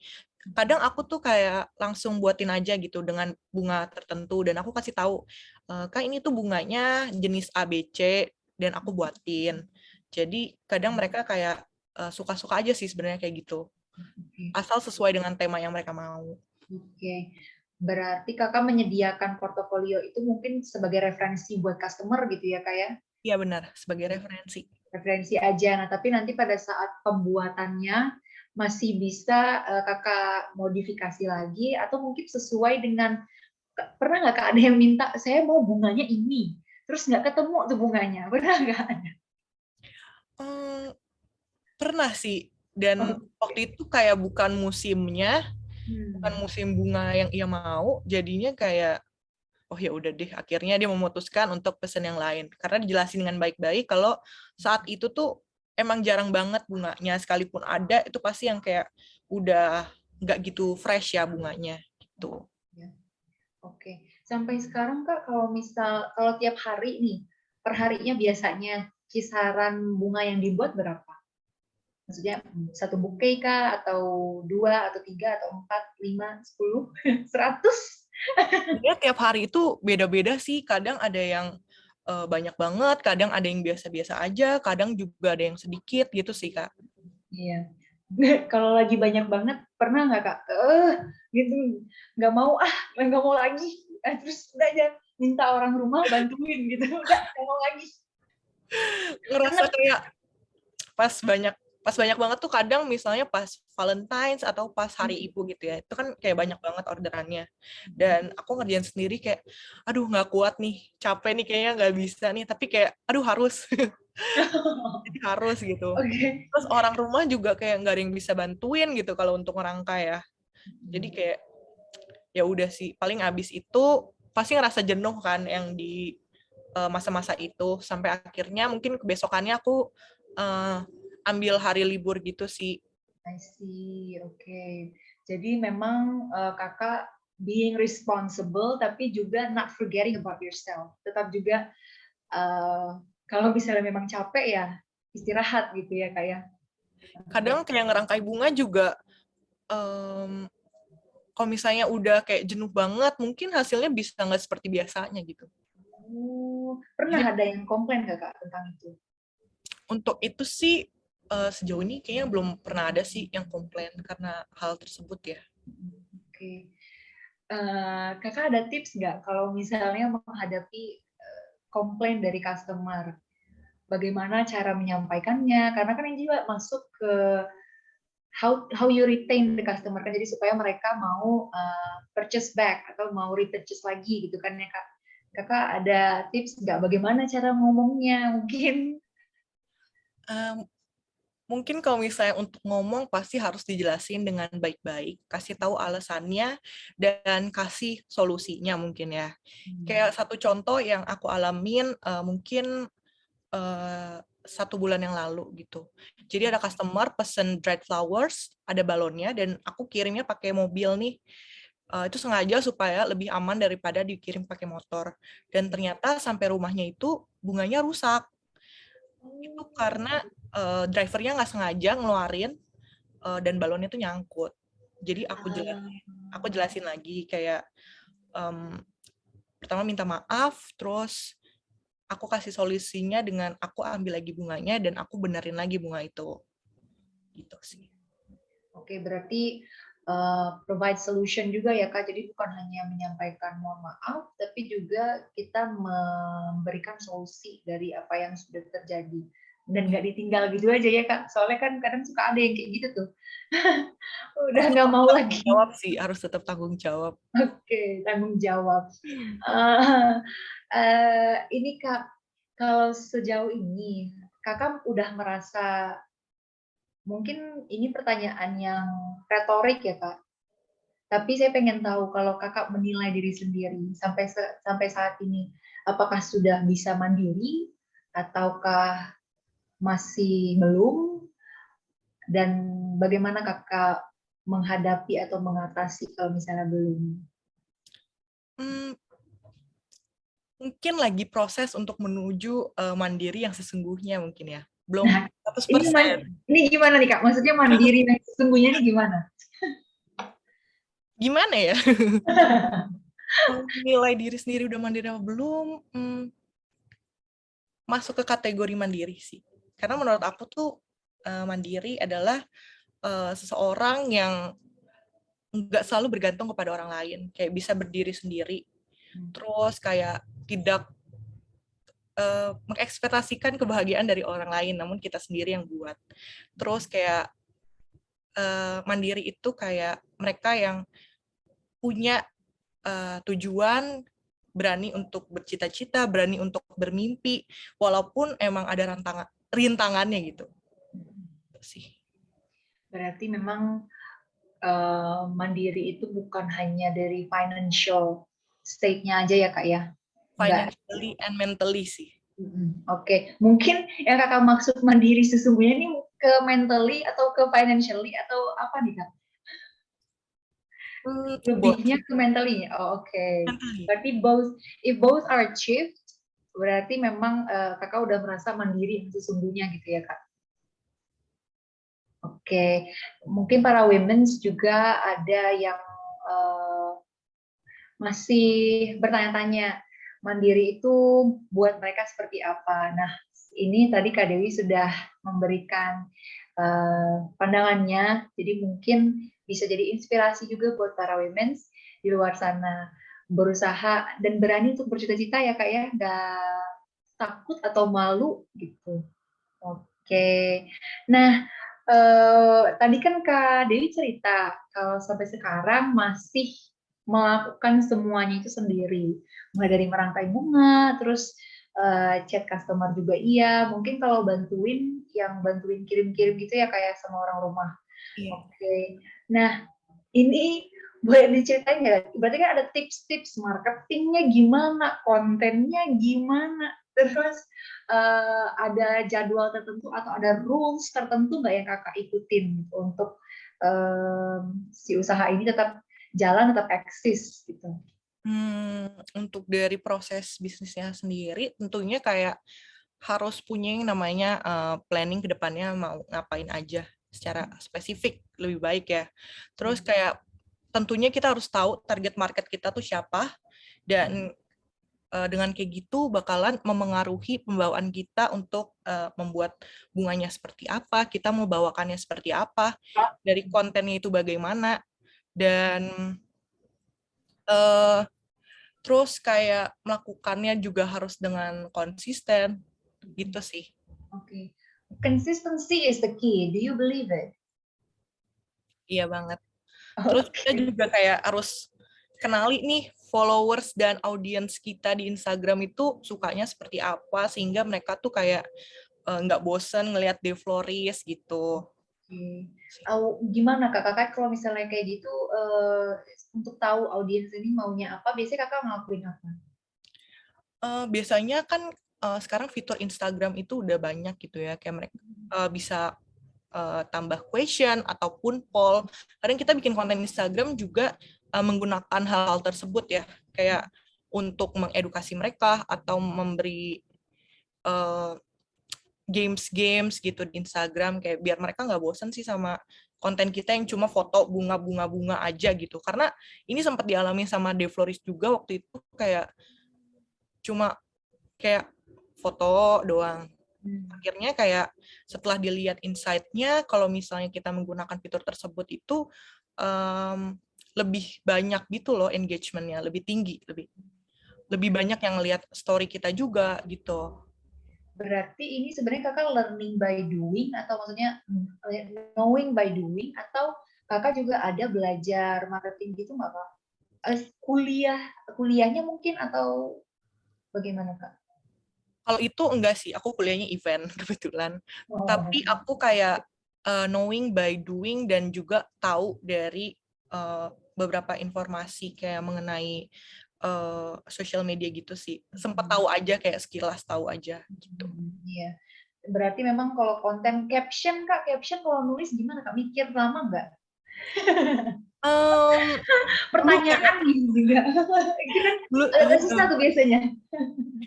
Kadang aku tuh kayak langsung buatin aja gitu dengan bunga tertentu dan aku kasih tahu, Kak ini tuh bunganya jenis ABC dan aku buatin. Jadi kadang mereka kayak suka-suka aja sih sebenarnya kayak gitu. Oke. Asal sesuai dengan tema yang mereka mau. Oke. Berarti Kakak menyediakan portofolio itu mungkin sebagai referensi buat customer gitu ya Kak ya? Iya benar, sebagai referensi. Referensi aja. Nah, tapi nanti pada saat pembuatannya masih bisa Kakak modifikasi lagi atau mungkin sesuai dengan, pernah nggak Kak ada yang minta saya mau bunganya ini, terus nggak ketemu tuh bunganya, pernah nggak? Hmm, pernah sih, dan Oke. waktu itu kayak bukan musimnya, bukan Hmm. musim bunga yang ia mau, jadinya kayak oh ya udah deh, akhirnya dia memutuskan untuk pesan yang lain karena dijelasin dengan baik-baik kalau saat itu tuh emang jarang banget bunganya, sekalipun ada itu pasti yang kayak udah nggak gitu fresh ya bunganya gitu. Ya. Oke, sampai sekarang Kak, kalau tiap hari nih, per harinya biasanya kisaran bunga yang dibuat berapa? Maksudnya satu bouquet kah, atau dua, atau tiga, atau empat, lima, 10, 100? Sebenarnya tiap hari itu beda-beda sih, kadang ada yang banyak banget, kadang ada yang biasa-biasa aja, kadang juga ada yang sedikit gitu sih Kak. Iya. Kalau lagi banyak banget, pernah nggak Kak? Gitu, nggak mau lagi. Terus udah aja minta orang rumah bantuin gitu. Udah, nggak mau lagi. Ngerasa Anget. kayak pas banyak banget tuh kadang misalnya pas Valentine's atau pas hari ibu gitu ya, itu kan kayak banyak banget orderannya, dan aku ngerjain sendiri kayak aduh nggak kuat nih, capek nih kayaknya nggak bisa nih, tapi kayak aduh harus jadi harus gitu. Oke. Terus orang rumah juga kayak nggak ada yang bisa bantuin gitu kalau untuk ngerangkai ya, jadi kayak ya udah sih, paling abis itu pasti ngerasa jenuh kan yang di masa-masa itu, sampai akhirnya mungkin kebesokannya aku ambil hari libur gitu sih. I see, oke. Jadi memang kakak being responsible, tapi juga not forgetting about yourself. Tetap juga kalau misalnya memang capek ya istirahat gitu ya kak ya. Kadang kayak ngerangkai bunga juga, kalau misalnya udah kayak jenuh banget, mungkin hasilnya bisa nggak seperti biasanya gitu. Pernah Jadi ada yang komplain nggak kak tentang itu? untuk itu sih sejauh ini kayaknya belum pernah ada sih yang komplain karena hal tersebut ya. Oke. Kakak ada tips nggak kalau misalnya menghadapi komplain dari customer? Bagaimana cara menyampaikannya? Karena kan ini juga masuk ke how you retain the customer kan, jadi supaya mereka mau purchase back atau mau repurchase lagi gitu kan ya kak. Kakak ada tips nggak bagaimana cara ngomongnya mungkin? Mungkin kalau misalnya untuk ngomong pasti harus dijelasin dengan baik-baik, kasih tahu alasannya dan kasih solusinya mungkin ya. Kayak satu contoh yang aku alamin mungkin 1 bulan yang lalu gitu. Jadi ada customer pesen dried flowers, ada balonnya, dan aku kirimnya pakai mobil nih. Itu sengaja supaya lebih aman daripada dikirim pakai motor. Dan ternyata sampai rumahnya itu bunganya rusak. Itu karena drivernya nggak sengaja ngeluarin dan balonnya itu nyangkut. Jadi aku jelasin lagi kayak pertama minta maaf, terus aku kasih solusinya dengan aku ambil lagi bunganya dan aku benerin lagi bunga itu. Gitu sih. Oke, berarti provide solution juga ya Kak. Jadi bukan hanya menyampaikan mohon maaf, tapi juga kita memberikan solusi dari apa yang sudah terjadi. Dan nggak ditinggal gitu aja ya Kak. Soalnya kan kadang suka ada yang kayak gitu tuh. Udah Harus nggak tetap mau tanggung lagi. jawab sih, harus tetap tanggung jawab. Oke, tanggung jawab. Ini Kak, kalau sejauh ini Kakak udah merasa, mungkin ini pertanyaan yang retorik ya Kak, tapi saya pengen tahu kalau Kakak menilai diri sendiri sampai saat ini, apakah sudah bisa mandiri ataukah masih belum, dan bagaimana Kakak menghadapi atau mengatasi kalau misalnya belum? Hmm, mungkin lagi proses untuk menuju mandiri yang sesungguhnya mungkin ya. Belum Nah, 100%. ini gimana nih Kak? Maksudnya mandiri yang sesungguhnya ini gimana? Gimana ya? Nilai diri sendiri udah mandiri apa belum? Masuk ke kategori mandiri sih. Karena menurut aku tuh mandiri adalah seseorang yang nggak selalu bergantung kepada orang lain, kayak bisa berdiri sendiri, terus kayak tidak mengekspektasikan kebahagiaan dari orang lain, namun kita sendiri yang buat. Terus kayak mandiri itu kayak mereka yang punya tujuan, berani untuk bercita-cita, berani untuk bermimpi, walaupun emang ada rintangannya gitu. Sih. Berarti memang mandiri itu bukan hanya dari financial state-nya aja ya Kak ya? Enggak. Financially and mentally sih. Oke. Mungkin yang kakak maksud mandiri sesungguhnya ini ke mentally atau ke financially atau apa nih kak? Both Lebihnya sih. ke mentally. Oh, oke. Mentally. Berarti if both are achieved, berarti memang kakak udah merasa mandiri yang sesungguhnya gitu ya kak. Oke. Mungkin para women's juga ada yang eh, masih bertanya-tanya mandiri itu buat mereka seperti apa. Nah, ini tadi Kak Dewi sudah memberikan pandangannya, jadi mungkin bisa jadi inspirasi juga buat para women's di luar sana berusaha dan berani untuk bercita-cita ya Kak ya, nggak takut atau malu gitu. Oke. Nah, tadi kan Kak Dewi cerita kalau sampai sekarang masih melakukan semuanya itu sendiri, mulai dari merangkai bunga, terus chat customer juga iya. Mungkin kalau bantuin kirim-kirim gitu ya kayak sama orang rumah. Iya. Oke. Nah, ini boleh diceritain nggak? Berarti kan ada tips-tips marketingnya gimana, kontennya gimana, terus ada jadwal tertentu atau ada rules tertentu nggak yang kakak ikutin gitu, untuk si usaha ini tetap jalan, tetap eksis gitu. Untuk dari proses bisnisnya sendiri, tentunya kayak harus punya yang namanya planning ke depannya mau ngapain aja secara spesifik lebih baik ya. Terus kayak tentunya kita harus tahu target market kita tuh siapa, dan dengan kayak gitu bakalan memengaruhi pembawaan kita untuk membuat bunganya seperti apa, kita mau bawakannya seperti apa, dari kontennya itu bagaimana, dan uh, terus kayak melakukannya juga harus dengan konsisten, gitu sih. Oke. Consistency is the key. Do you believe it? Iya banget. Terus kita Oke. juga kayak harus kenali nih followers dan audiens kita di Instagram itu sukanya seperti apa, sehingga mereka tuh kayak nggak bosen ngelihat Devloris gitu. Oke. Gimana kak, kakak kalau misalnya kayak gitu untuk tahu audiens ini maunya apa, biasanya kakak ngelakuin apa? Biasanya kan sekarang fitur Instagram itu udah banyak gitu ya, kayak mereka bisa tambah question ataupun poll. Kadang kita bikin konten Instagram juga menggunakan hal-hal tersebut ya, kayak untuk mengedukasi mereka atau memberi games-games gitu di Instagram, kayak biar mereka nggak bosan sih sama konten kita yang cuma foto bunga-bunga-bunga aja gitu. Karena ini sempat dialami sama Devloris juga waktu itu, kayak cuma kayak foto doang. Akhirnya kayak setelah dilihat insight-nya, kalau misalnya kita menggunakan fitur tersebut itu lebih banyak gitu loh engagement-nya, lebih tinggi, lebih banyak yang lihat story kita juga gitu. Berarti ini sebenarnya kakak learning by doing, atau maksudnya knowing by doing, atau kakak juga ada belajar marketing gitu nggak kak? Kuliahnya mungkin atau bagaimana kak? Kalau itu enggak sih, aku kuliahnya event kebetulan. Oh, Tapi aku kayak knowing by doing dan juga tahu dari beberapa informasi kayak mengenai social media gitu sih. Sempat tahu aja, kayak sekilas tahu aja gitu. iya. Berarti memang kalau konten caption kak, caption kalau nulis gimana kak? Mikir lama nggak? Um, dulu kayak Pertanyaan gitu juga. Itu kan dulu agak susah tuh biasanya.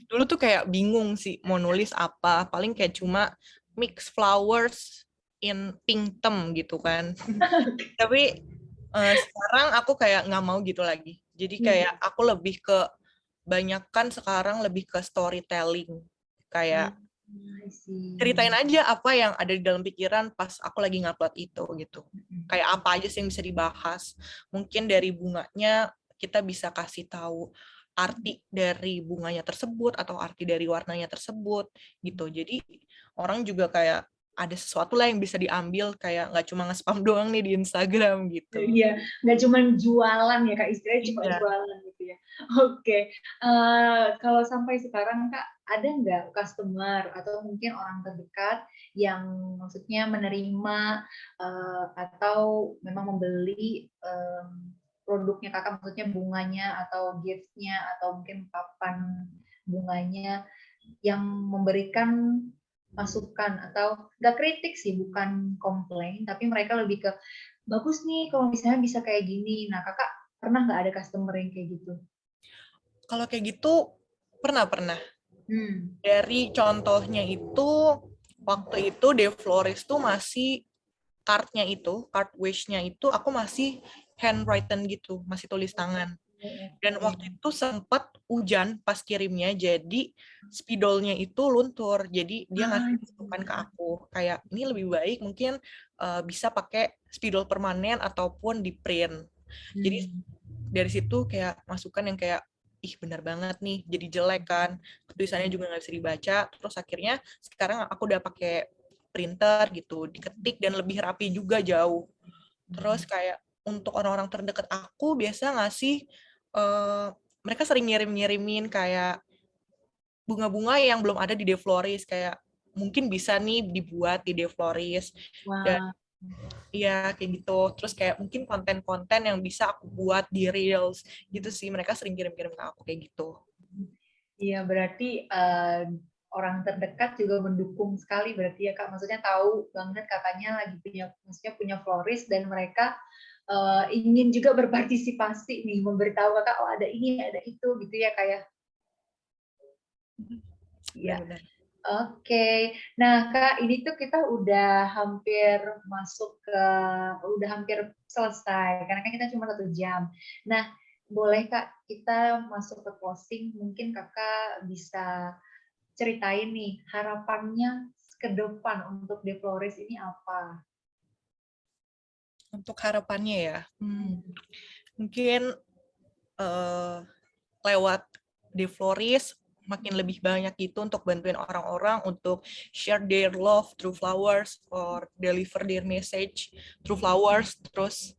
dulu tuh kayak bingung sih mau nulis apa. Paling kayak cuma mix flowers in pink theme gitu kan. Tapi sekarang aku kayak nggak mau gitu lagi. Jadi kayak aku lebih ke banyakkan sekarang lebih ke storytelling. Kayak ceritain aja apa yang ada di dalam pikiran pas aku lagi ngupload itu gitu. Kayak apa aja sih yang bisa dibahas. Mungkin dari bunganya kita bisa kasih tahu arti dari bunganya tersebut atau arti dari warnanya tersebut gitu. Jadi orang juga kayak ada sesuatu lah yang bisa diambil, kayak nggak cuma nge-spam doang nih di Instagram gitu. Iya, nggak cuma jualan ya kak, istilahnya cuma Iya. jualan gitu ya. Oke. Kalau sampai sekarang kak, ada nggak customer atau mungkin orang terdekat yang maksudnya menerima atau memang membeli produknya kakak, maksudnya bunganya atau gift-nya atau mungkin papan bunganya, yang memberikan masukan atau nggak kritik sih, bukan komplain, tapi mereka lebih ke bagus nih kalau misalnya bisa kayak gini. Nah, kakak pernah nggak ada customer yang kayak gitu? Kalau kayak gitu pernah. Dari contohnya itu, waktu itu De Flores tuh masih card wish-nya itu aku masih handwritten gitu, masih tulis tangan. Dan waktu itu sempat hujan pas kirimnya, jadi spidolnya itu luntur. Jadi dia ngasih masukan ke aku, kayak ini lebih baik mungkin bisa pakai spidol permanen ataupun di print. Jadi dari situ kayak masukan yang kayak, ih benar banget nih, jadi jelek kan, tulisannya juga nggak bisa dibaca. Terus akhirnya sekarang aku udah pakai printer gitu, diketik dan lebih rapi juga jauh. Terus kayak untuk orang-orang terdekat aku biasa ngasih, mereka sering ngirim-ngirimin kayak bunga-bunga yang belum ada di De Flores, kayak mungkin bisa nih dibuat di De Flores. Dan Wah, iya kayak gitu. Terus kayak mungkin konten-konten yang bisa aku buat di Reels gitu sih. Mereka sering kirim-kirim ke aku kayak gitu. iya berarti orang terdekat juga mendukung sekali berarti ya Kak. Maksudnya tahu banget kakaknya lagi punya, maksudnya punya florist dan mereka ingin juga berpartisipasi nih, memberitahu kakak oh ada ini, ada itu gitu ya Kak ya. Iya. Benar-benar. Oke, nah Kak, ini tuh kita udah hampir masuk ke, udah hampir selesai, karena kan kita cuma 1 jam. Nah, boleh Kak, kita masuk ke closing, mungkin Kakak bisa ceritain nih, harapannya ke depan untuk De Flores ini apa? Untuk harapannya ya, mungkin lewat De Flores makin lebih banyak itu untuk bantuin orang-orang untuk share their love through flowers or deliver their message through flowers. Terus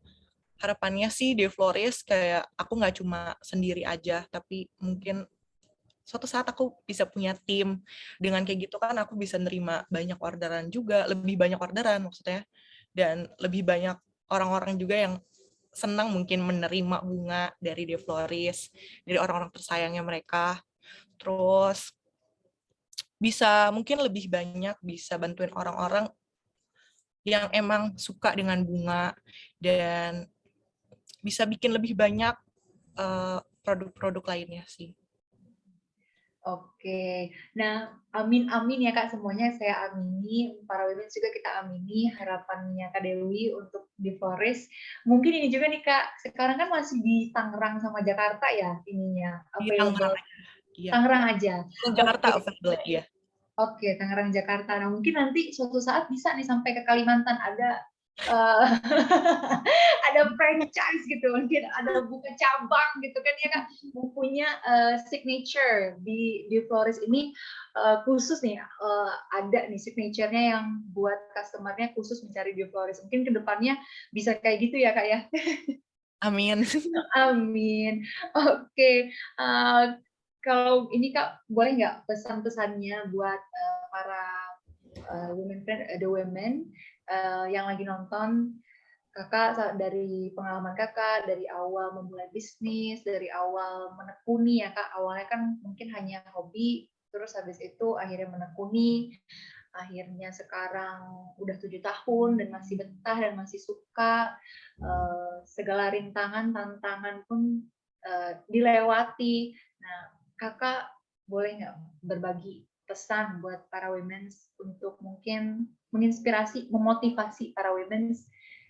harapannya sih De Flores kayak aku nggak cuma sendiri aja, tapi mungkin suatu saat aku bisa punya tim. Dengan kayak gitu kan aku bisa nerima banyak orderan juga, lebih banyak orderan maksudnya, dan lebih banyak orang-orang juga yang senang mungkin menerima bunga dari De Flores, dari orang-orang tersayangnya mereka. Terus bisa mungkin lebih banyak bisa bantuin orang-orang yang emang suka dengan bunga, dan bisa bikin lebih banyak produk-produk lainnya sih. Oke, nah amin-amin ya Kak, semuanya saya amini, para women juga kita amini harapannya Kak Dewi untuk di Flores. Mungkin ini juga nih Kak, sekarang kan masih di Tangerang sama Jakarta ya ininya, Di Tangerang available. aja. Iya. Tangerang aja. Jakarta Oke, available ya. oke, Tangerang Jakarta. Nah mungkin nanti suatu saat bisa nih sampai ke Kalimantan ada uh, ada franchise gitu, mungkin ada buka cabang gitu kan ya Kak, mempunyai signature di Flores ini khusus nih, ada nih signaturenya yang buat customernya khusus mencari di Flores. Mungkin kedepannya bisa kayak gitu ya Kak ya. Amin. Amin. Oke, kalau ini Kak, boleh nggak pesan-pesannya buat para women friend, the women yang lagi nonton, Kakak dari pengalaman Kakak, dari awal memulai bisnis, dari awal menekuni ya Kak, awalnya kan mungkin hanya hobi, terus habis itu akhirnya menekuni, akhirnya sekarang udah 7 tahun dan masih betah dan masih suka, segala rintangan, tantangan pun dilewati. Nah, Kakak boleh nggak berbagi pesan buat para women untuk mungkin menginspirasi, memotivasi para women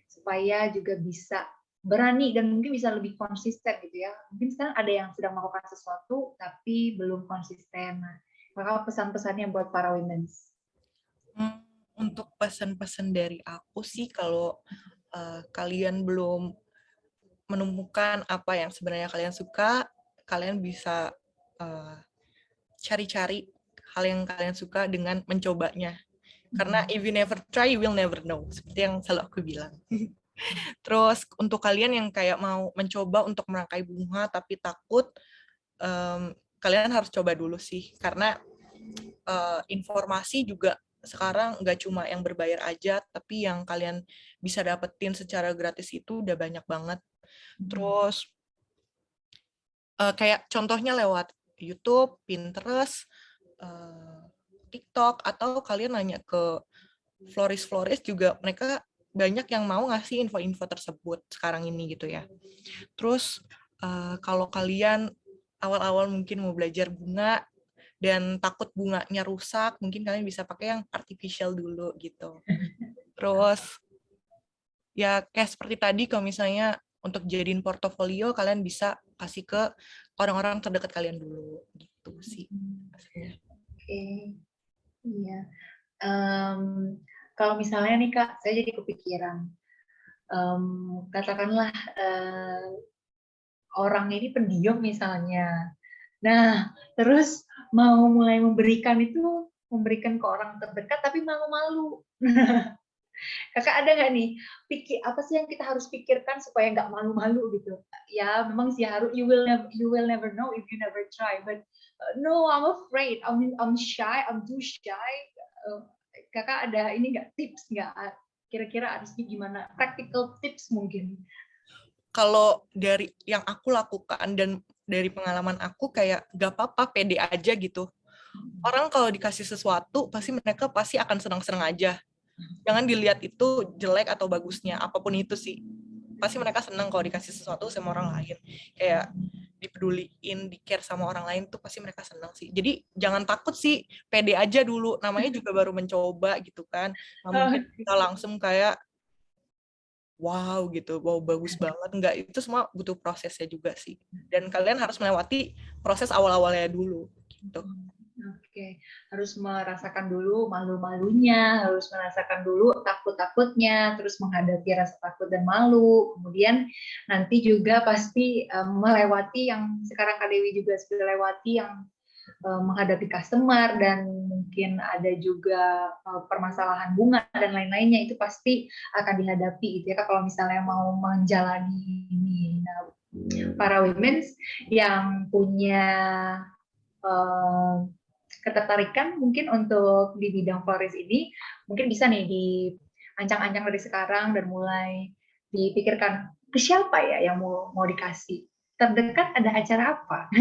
supaya juga bisa berani dan mungkin bisa lebih konsisten gitu ya. Mungkin sekarang ada yang sedang melakukan sesuatu tapi belum konsisten. Nah, maka pesan-pesannya buat para women. Untuk pesan-pesan dari aku sih, kalau kalian belum menemukan apa yang sebenarnya kalian suka, kalian bisa cari-cari hal yang kalian suka dengan mencobanya. Karena if you never try, you will never know. Seperti yang selalu aku bilang. Terus untuk kalian yang kayak mau mencoba untuk merangkai bunga tapi takut, kalian harus coba dulu sih. Karena informasi juga sekarang nggak cuma yang berbayar aja, tapi yang kalian bisa dapetin secara gratis itu udah banyak banget. Terus kayak contohnya lewat YouTube, Pinterest, eh, TikTok, atau kalian nanya ke florist juga, mereka banyak yang mau ngasih info-info tersebut sekarang ini gitu ya. Terus kalau kalian awal-awal mungkin mau belajar bunga dan takut bunganya rusak, mungkin kalian bisa pakai yang artificial dulu gitu. Terus ya kayak seperti tadi, kalau misalnya untuk jadiin portofolio, kalian bisa kasih ke orang-orang terdekat kalian dulu gitu sih. Oke, iya. Em, Kalau misalnya nih Kak, saya jadi kepikiran, em, katakanlah orang ini pendiam misalnya. Nah, terus mau mulai memberikan ke orang terdekat tapi malu-malu. Kakak ada nggak nih, apa sih yang kita harus pikirkan supaya nggak malu-malu gitu? Ya, memang sih harus, you will never know if you never try. But no, I'm afraid. I'm shy. I'm too shy. Uh, Kakak ada ini nggak, tips nggak? Kira-kira harusnya gimana? Practical tips mungkin. Kalau dari yang aku lakukan dan dari pengalaman aku, kayak gak apa-apa, pede aja gitu. Orang kalau dikasih sesuatu, mereka pasti akan senang-senang aja. Jangan dilihat itu jelek atau bagusnya, apapun itu sih. Pasti mereka senang kalau dikasih sesuatu sama orang lain. Kayak dipeduliin, di-care sama orang lain tuh pasti mereka senang sih. Jadi jangan takut sih, pede aja dulu. Namanya juga baru mencoba gitu kan. Nggak mungkin kita langsung kayak wow gitu, wow bagus banget. Enggak, itu semua butuh prosesnya juga sih. Dan kalian harus melewati proses awal-awalnya dulu gitu. Oke, harus merasakan dulu malu-malunya, harus merasakan dulu takut-takutnya, terus menghadapi rasa takut dan malu. Kemudian nanti juga pasti melewati yang sekarang Kak Dewi juga sudah lewati, yang menghadapi customer, dan mungkin ada juga permasalahan bunga dan lain-lainnya, itu pasti akan dihadapi gitu ya Kak, kalau misalnya mau menjalani ini. Nah, para women yang punya ketertarikan mungkin untuk di bidang florist ini, mungkin bisa nih diancang-ancang dari sekarang dan mulai dipikirkan, ke siapa ya yang mau dikasih, terdekat ada acara apa.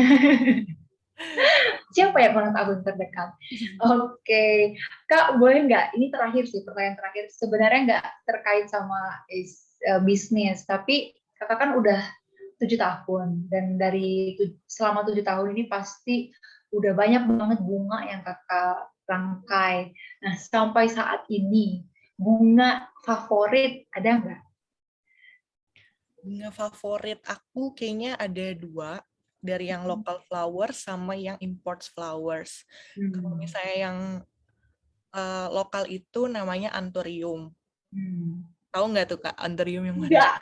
Siapa yang ulang tahun terdekat. Oke, Kak, boleh nggak, ini terakhir sih, pertanyaan terakhir, sebenarnya nggak terkait sama bisnis, tapi kakak kan udah 7 tahun, dan selama 7 tahun ini pasti udah banyak banget bunga yang kakak rangkai. Nah, sampai saat ini bunga favorit ada nggak? Bunga favorit aku kayaknya ada 2, dari yang local flowers sama yang import flowers. Kalau misalnya yang lokal itu namanya anthurium. Tahu nggak tuh Kak, anthurium yang mana? Enggak.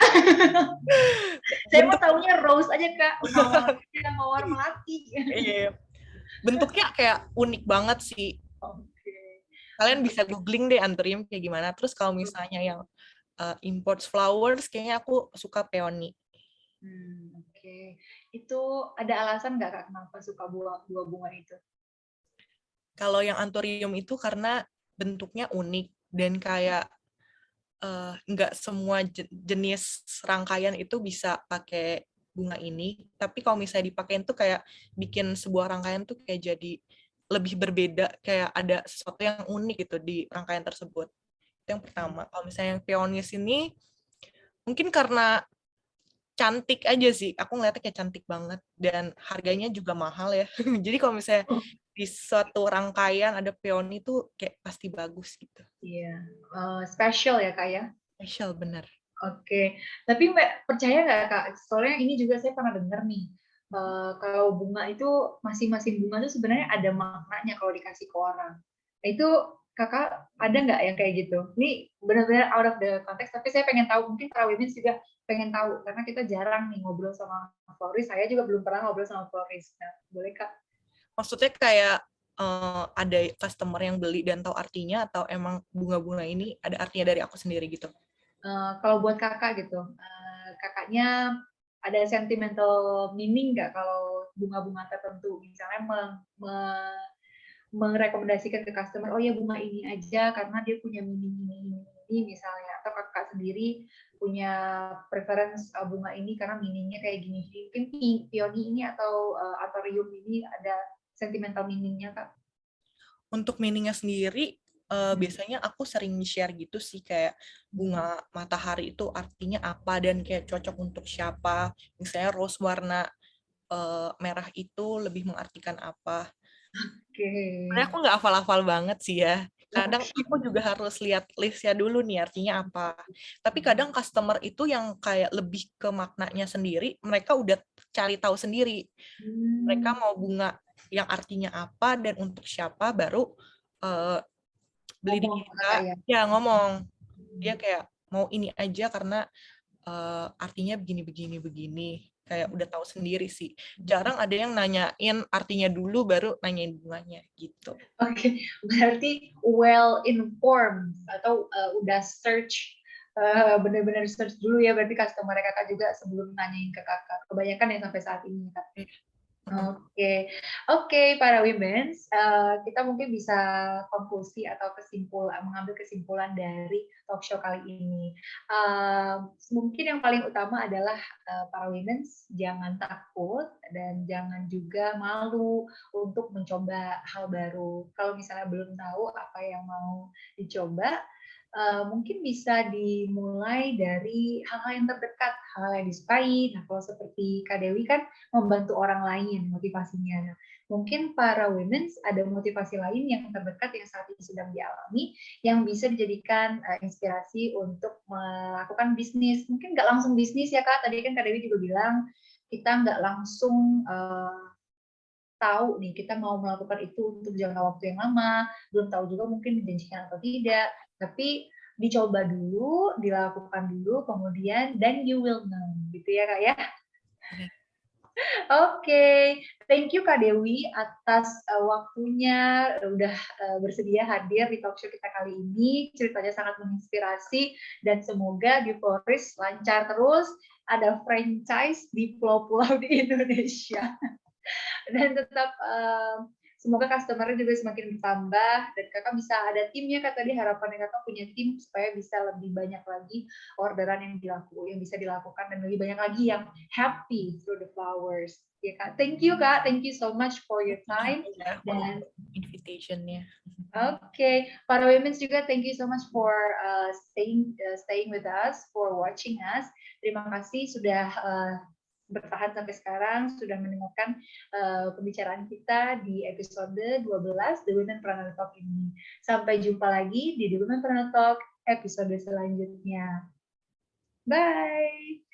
Saya mau Bentuk taunya rose aja Kak, mawar melati. iya, bentuknya kayak unik banget sih. Oke. Kalian bisa googling deh anthurium kayak gimana. Terus kalau misalnya yang import flowers, kayaknya aku suka peony. Oke. Itu ada alasan nggak Kak kenapa suka dua bunga itu? Kalau yang anthurium itu karena bentuknya unik dan kayak nggak semua jenis rangkaian itu bisa pakai bunga ini. Tapi kalau misalnya dipakein tuh kayak bikin sebuah rangkaian tuh kayak jadi lebih berbeda, kayak ada sesuatu yang unik gitu di rangkaian tersebut. Itu yang pertama. Kalau misalnya yang peonies ini, mungkin karena cantik aja sih. Aku ngeliatnya kayak cantik banget. Dan harganya juga mahal ya. Jadi kalau misalnya di suatu rangkaian ada peony tuh kayak pasti bagus gitu. Iya, special ya Kak ya. Special, bener. Oke, tapi Mbak percaya nggak Kak? Soalnya ini juga saya pernah dengar nih, kalau bunga itu, masing-masing bunga itu sebenarnya ada maknanya kalau dikasih ke orang. Nah, itu Kakak ada nggak yang kayak gitu? Ini benar-benar out of the context, tapi saya pengen tahu, mungkin para women juga pengen tahu, karena kita jarang nih ngobrol sama florist, saya juga belum pernah ngobrol sama florist. Nah, boleh Kak? Maksudnya kayak ada customer yang beli dan tahu artinya, atau emang bunga-bunga ini ada artinya dari aku sendiri gitu? Kalau buat kakak gitu, kakaknya ada sentimental meaning nggak kalau bunga-bunga tertentu, misalnya merekomendasikan ke customer, oh ya bunga ini aja karena dia punya meaning ini misalnya, atau kakak sendiri punya preference bunga ini karena meaningnya kayak gini, mungkin peony ini atau anthurium ini ada sentimental meaningnya Kak? Untuk meaning-nya sendiri, biasanya aku sering share gitu sih, kayak bunga matahari itu artinya apa dan kayak cocok untuk siapa. Misalnya rose warna merah itu lebih mengartikan apa. Oke. Sebenarnya aku nggak hafal-hafal banget sih ya. Kadang Oke. aku juga harus lihat listnya dulu nih artinya apa. Tapi kadang customer itu yang kayak lebih ke maknanya sendiri, mereka udah cari tahu sendiri. Mereka Hmm, mau bunga yang artinya apa dan untuk siapa, baru eh, beli di ngomong kita. kakak ya. Ya ngomong, dia kayak mau ini aja karena artinya begini begini begini, kayak udah tahu sendiri sih. Jarang ada yang nanyain artinya dulu baru nanyain bunganya gitu. Oke, berarti well informed atau udah search, benar-benar search dulu ya, berarti customer kakak juga sebelum nanyain ke kakak. Kebanyakan yang sampai saat ini, Kak. Oke, oke, para women's, kita mungkin bisa konklusi atau mengambil kesimpulan dari talk show kali ini. Mungkin yang paling utama adalah para women's jangan takut dan jangan juga malu untuk mencoba hal baru. Kalau misalnya belum tahu apa yang mau dicoba, mungkin bisa dimulai dari hal-hal yang terdekat, hal yang disukai. Nah, kalau seperti Kak Dewi kan membantu orang lain motivasinya. Nah, mungkin para women ada motivasi lain yang terdekat yang saat ini sedang dialami, yang bisa dijadikan inspirasi untuk melakukan bisnis. Mungkin nggak langsung bisnis ya Kak, tadi kan Kak Dewi juga bilang kita nggak langsung tahu nih kita mau melakukan itu untuk jangka waktu yang lama, belum tahu juga mungkin dijanjikan atau tidak, tapi dicoba dulu, dilakukan dulu, kemudian then you will know, gitu ya Kak ya. Oke, thank you Kak Dewi atas waktunya udah bersedia hadir di talk show kita kali ini. Ceritanya sangat menginspirasi dan semoga di Floris lancar terus, ada franchise di pulau-pulau di Indonesia. Dan tetap semoga customer-nya juga semakin bertambah dan kakak bisa ada timnya. Kak tadi harapannya kakak punya tim supaya bisa lebih banyak lagi orderan yang bisa dilakukan dan lebih banyak lagi yang happy through the flowers ya Kak. Thank you Kak, thank you so much for your time. Ya, Dan invitation-nya. okay, para women juga thank you so much for staying with us, for watching us. Terima kasih sudah bertahan sampai sekarang, sudah mendengarkan pembicaraan kita di episode 12 The Women Planner Talk ini. Sampai jumpa lagi di The Women Planner Talk episode selanjutnya. Bye!